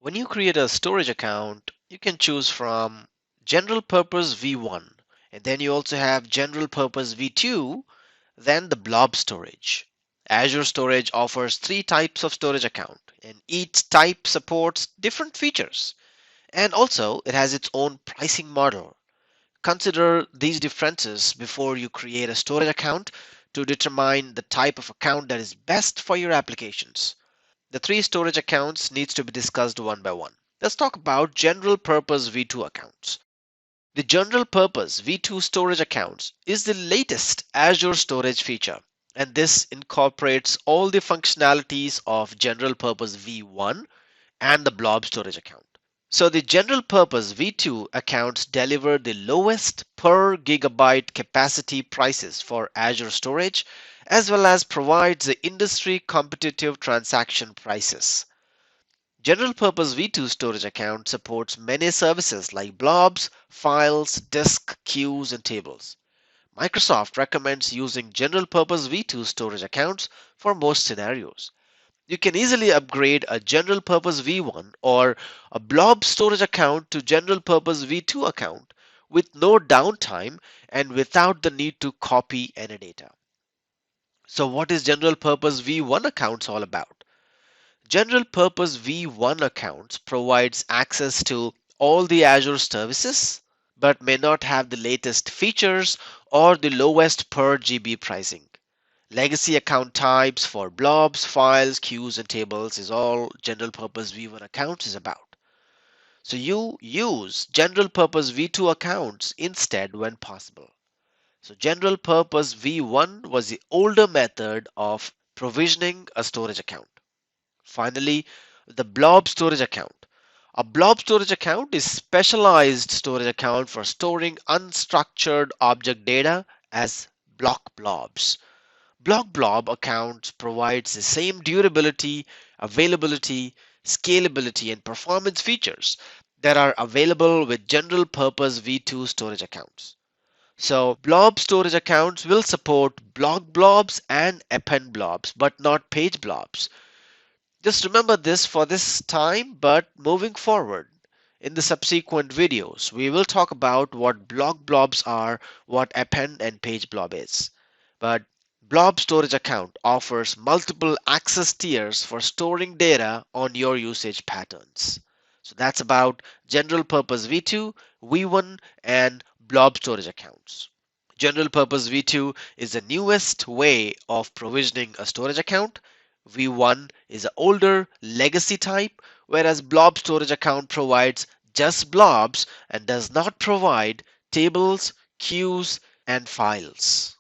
When you create a storage account, you can choose from general purpose V1, and then you also have general purpose V2, then the blob storage. Azure Storage offers three types of storage account, and each type supports different features. And also, it has its own pricing model. Consider these differences before you create a storage account to determine the type of account that is best for your applications. The three storage accounts needs to be discussed one by one. Let's talk about general purpose V2 accounts. The general purpose V2 storage accounts is the latest Azure storage feature, and this incorporates all the functionalities of general purpose V1 and the blob storage account. So the general purpose V2 accounts deliver the lowest per gigabyte capacity prices for Azure storage, as well as provides the industry competitive transaction prices. General purpose V2 storage account supports many services like blobs, files, disk, queues, and tables. Microsoft recommends using general purpose V2 storage accounts for most scenarios. You can easily upgrade a general purpose V1 or a blob storage account to general purpose V2 account with no downtime and without the need to copy any data. So what is general purpose V1 accounts all about? General purpose V1 accounts provides access to all the Azure services but may not have the latest features or the lowest per GB pricing. Legacy account types for blobs, files, queues, and tables is all general purpose V1 accounts is about. So you use general purpose V2 accounts instead when possible. So general purpose V1 was the older method of provisioning a storage account. Finally, the blob storage account. A blob storage account is specialized storage account for storing unstructured object data as block blobs. Block blob accounts provides the same durability, availability, scalability, and performance features that are available with general purpose V2 storage accounts. So blob storage accounts will support block blobs and append blobs, but not page blobs. Just remember this for this time, but moving forward in the subsequent videos, we will talk about what block blobs are, what append and page blob is. But blob storage account offers multiple access tiers for storing data on your usage patterns. So that's about general purpose V2, V1, and blob storage accounts. General purpose V2 is the newest way of provisioning a storage account. V1 is an older legacy type, whereas blob storage account provides just blobs and does not provide tables, queues, and files.